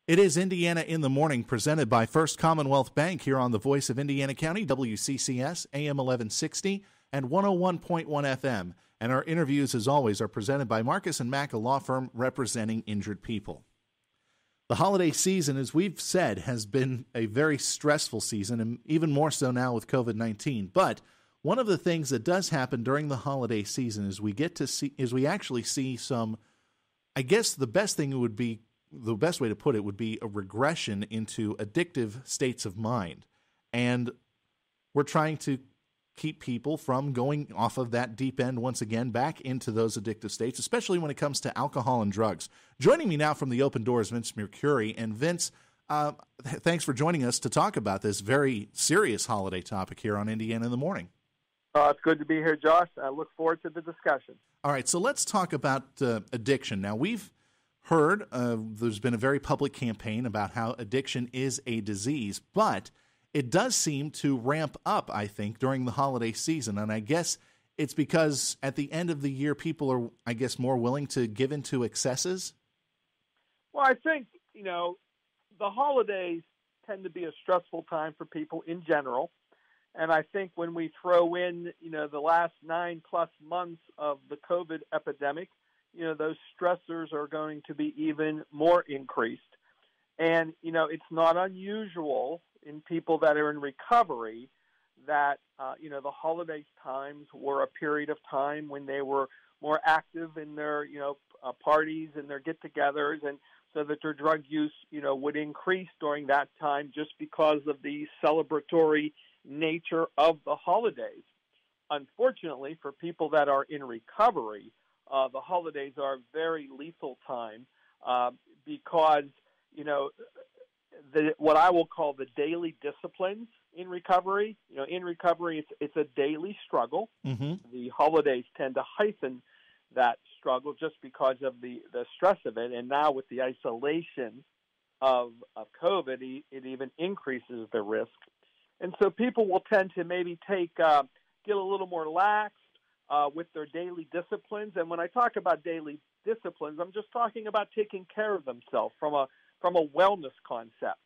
It is Indiana in the Morning, presented by First Commonwealth Bank here on the Voice of Indiana County, WCCS, AM 1160 and 101.1 FM. And our interviews, as always, are presented by Marcus & Mack, a law firm representing injured people. The holiday season, as we've said, has been a very stressful season, and even more so now with COVID-19. But one of the things that does happen during the holiday season is we actually see some, I guess the best way to put it would be a regression into addictive states of mind. And we're trying to keep people from going off of that deep end once again back into those addictive states, especially when it comes to alcohol and drugs. Joining me now from the Open Doors, Vince Mercuri. And Vince, thanks for joining us to talk about this very serious holiday topic here on Indiana in the Morning. It's good to be here, Josh. I look forward to the discussion. All right, so let's talk about addiction. Now, we've heard there's been a very public campaign about how addiction is a disease, but it does seem to ramp up, I think, during the holiday season. And I guess it's because at the end of the year, people are, I guess, more willing to give into excesses? Well, I think, the holidays tend to be a stressful time for people in general. And I think when we throw in, the last 9+ months of the COVID epidemic, those stressors are going to be even more increased. And, it's not unusual in people that are in recovery that, the holiday times were a period of time when they were more active in their, parties and their get-togethers, and so that their drug use, would increase during that time just because of the celebratory nature of the holidays. Unfortunately, for people that are in recovery, the holidays are a very lethal time because, what I will call the daily disciplines in recovery. In recovery, it's a daily struggle. Mm-hmm. The holidays tend to heighten that struggle just because of the stress of it. And now with the isolation of COVID, it even increases the risk. And so people will tend to maybe get a little more lax with their daily disciplines. And when I talk about daily disciplines, I'm just talking about taking care of themselves from a wellness concept.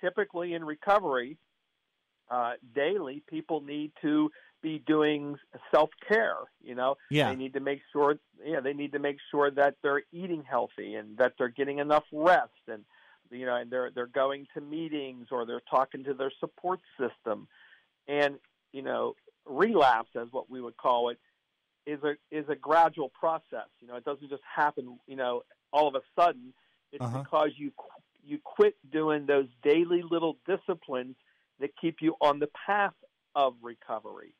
Typically in recovery, daily people need to be doing self-care. They need to make sure. They need to make sure that they're eating healthy and that they're getting enough rest, and and they're going to meetings or they're talking to their support system, and relapse, as what we would call it, is a gradual process. It doesn't just happen, all of a sudden. It's because you quit doing those daily little disciplines that keep you on the path of recovery.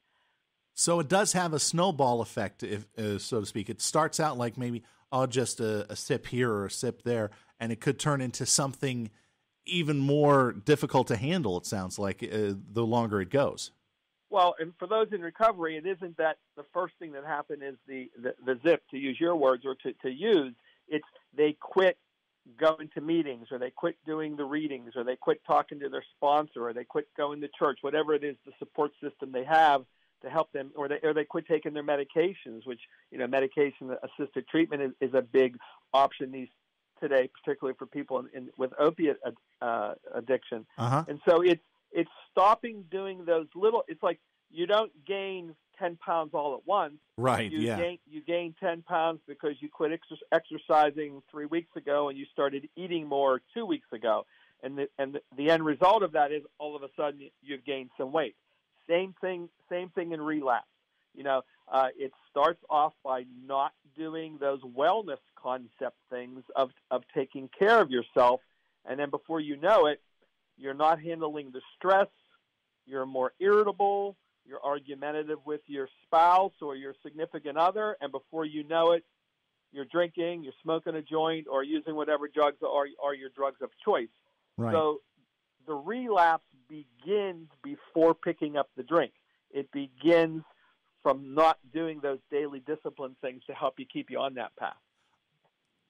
So it does have a snowball effect, if so to speak. It starts out like maybe, just a sip here or a sip there, and it could turn into something even more difficult to handle, it sounds like, the longer it goes. Well, and for those in recovery, it isn't that the first thing that happened is the zip, to use your words, or to use. It's they quit going to meetings, or they quit doing the readings, or they quit talking to their sponsor, or they quit going to church, whatever it is, the support system they have to help them, or they quit taking their medications, which, medication-assisted treatment is a big option today, particularly for people with opiate addiction. And so it's stopping doing those little. It's like you don't gain 10 pounds all at once. Right. You gain 10 pounds because you quit exercising 3 weeks ago and you started eating more 2 weeks ago, and the end result of that is all of a sudden you've gained some weight. Same thing in relapse. It starts off by not doing those wellness concept things of taking care of yourself, and then before you know it, you're not handling the stress, you're more irritable, you're argumentative with your spouse or your significant other, and before you know it, you're drinking, you're smoking a joint, or using whatever drugs are your drugs of choice. Right. So the relapse begins before picking up the drink. It begins from not doing those daily discipline things to help you keep you on that path.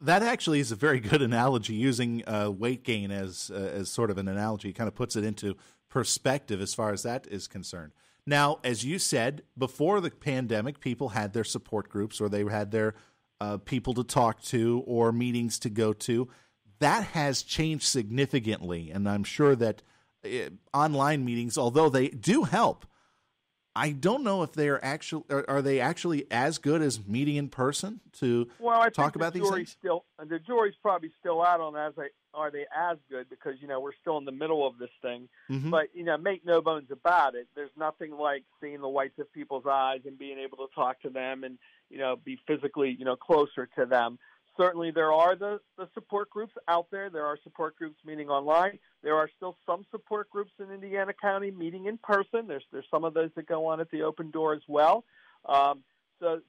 That actually is a very good analogy, using weight gain as sort of an analogy. It kind of puts it into perspective as far as that is concerned. Now, as you said, before the pandemic, people had their support groups, or they had their people to talk to or meetings to go to. that has changed significantly, and I'm sure that online meetings, although they do help, I don't know if are they actually as good as meeting in person to talk about these things? The jury's probably still out on are they as good, because we're still in the middle of this thing. Mm-hmm. But make no bones about it. There's nothing like seeing the whites of people's eyes and being able to talk to them and be physically closer to them. Certainly, there are the support groups out there. There are support groups meeting online. There are still some support groups in Indiana County meeting in person. There's some of those that go on at the open door as well. So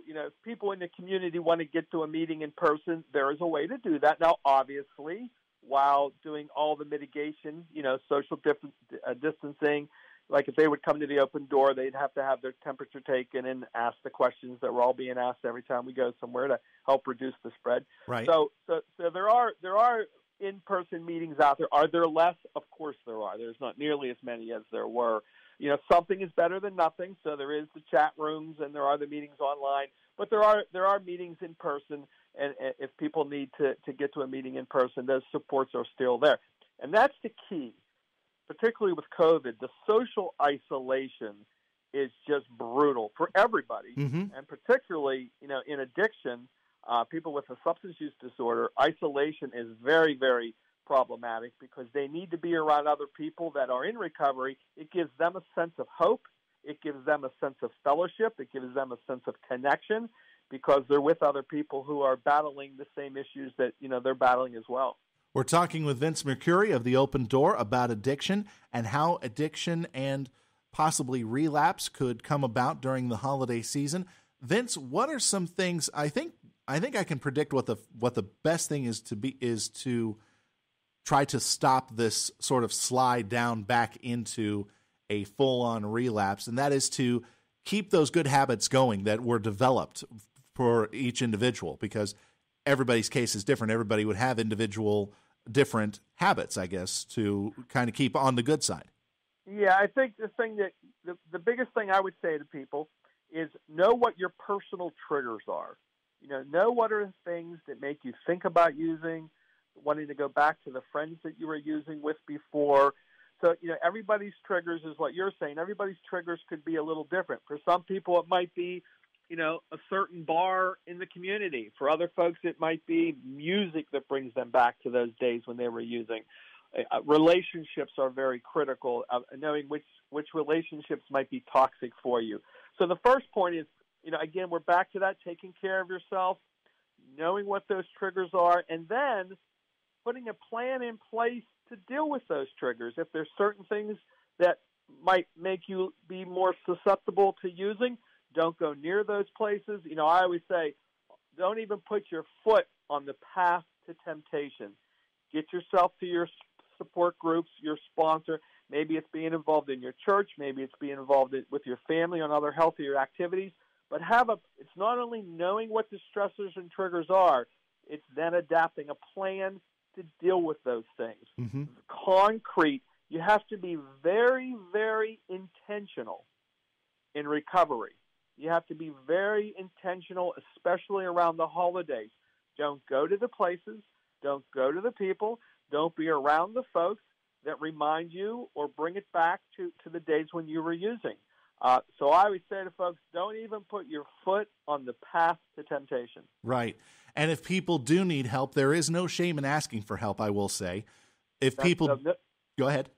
if people in the community want to get to a meeting in person, there is a way to do that. Now, obviously, while doing all the mitigation, social distancing. Like if they would come to the open door, they'd have to have their temperature taken and ask the questions that we're all being asked every time we go somewhere to help reduce the spread. Right. So there are in-person meetings out there. Are there less? Of course there are. There's not nearly as many as there were. Something is better than nothing. So there is the chat rooms and there are the meetings online. But there are meetings in person, and if people need to get to a meeting in person, those supports are still there. And that's the key. Particularly with COVID, the social isolation is just brutal for everybody, mm-hmm. and particularly, in addiction, people with a substance use disorder, isolation is very, very problematic because they need to be around other people that are in recovery. It gives them a sense of hope. It gives them a sense of fellowship. It gives them a sense of connection because they're with other people who are battling the same issues that, they're battling as well. We're talking with Vince Mercuri of The Open Door about addiction and how addiction and possibly relapse could come about during the holiday season. Vince, what are some things? I think I can predict what the best thing is to try to stop this sort of slide down back into a full-on relapse, and that is to keep those good habits going that were developed for each individual, because everybody's case is different. Everybody would have individual different habits, I guess, to kind of keep on the good side. Yeah, I think the biggest thing I would say to people is know what your personal triggers are. Know what are the things that make you think about using, wanting to go back to the friends that you were using with before. So, everybody's triggers is what you're saying. Everybody's triggers could be a little different. For some people, it might be a certain bar in the community. For other folks, it might be music that brings them back to those days when they were using. Relationships are very critical, knowing which relationships might be toxic for you. So the first point is, again, we're back to that, taking care of yourself, knowing what those triggers are, and then putting a plan in place to deal with those triggers. If there's certain things that might make you be more susceptible to using, don't go near those places. I always say, don't even put your foot on the path to temptation. Get yourself to your support groups, your sponsor. Maybe it's being involved in your church. Maybe it's being involved with your family on other healthier activities. But it's not only knowing what the stressors and triggers are, it's then adapting a plan to deal with those things. Mm-hmm. Concrete. You have to be very, very intentional in recovery. You have to be very intentional, especially around the holidays. Don't go to the places. Don't go to the people. Don't be around the folks that remind you or bring it back to the days when you were using. So I always say to folks, don't even put your foot on the path to temptation. Right. And if people do need help, there is no shame in asking for help, I will say. Go ahead.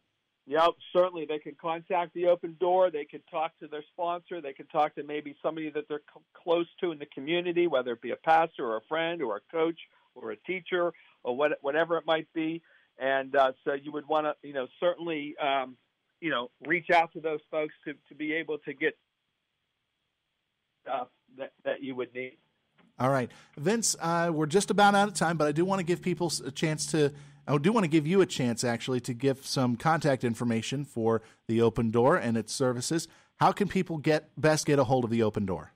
Yeah, certainly. They can contact the Open Door. They can talk to their sponsor. They can talk to maybe somebody that they're close to in the community, whether it be a pastor or a friend or a coach or a teacher or whatever it might be. And so you would want to, certainly, reach out to those folks to be able to get stuff that you would need. All right. Vince, we're just about out of time, but I do want to give people a chance I do want to give you a chance, actually, to give some contact information for the Open Door and its services. How can people best get a hold of the Open Door?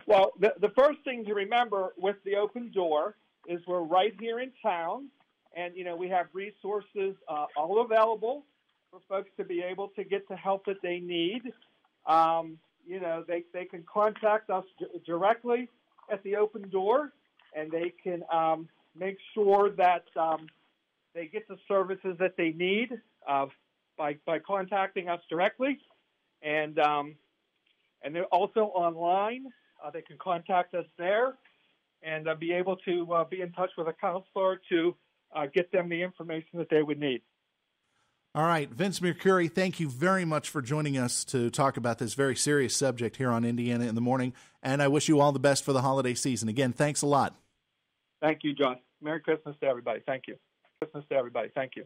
Well, the first thing to remember with the Open Door is we're right here in town, and, we have resources all available for folks to be able to get the help that they need. They can contact us directly at the Open Door, and they can make sure that they get the services that they need by contacting us directly, and they're also online. They can contact us there and be able to be in touch with a counselor to get them the information that they would need. All right, Vince Mercuri, thank you very much for joining us to talk about this very serious subject here on Indiana in the Morning, and I wish you all the best for the holiday season. Again, thanks a lot. Thank you, John. Merry Christmas to everybody. Thank you. Christmas to everybody. Thank you.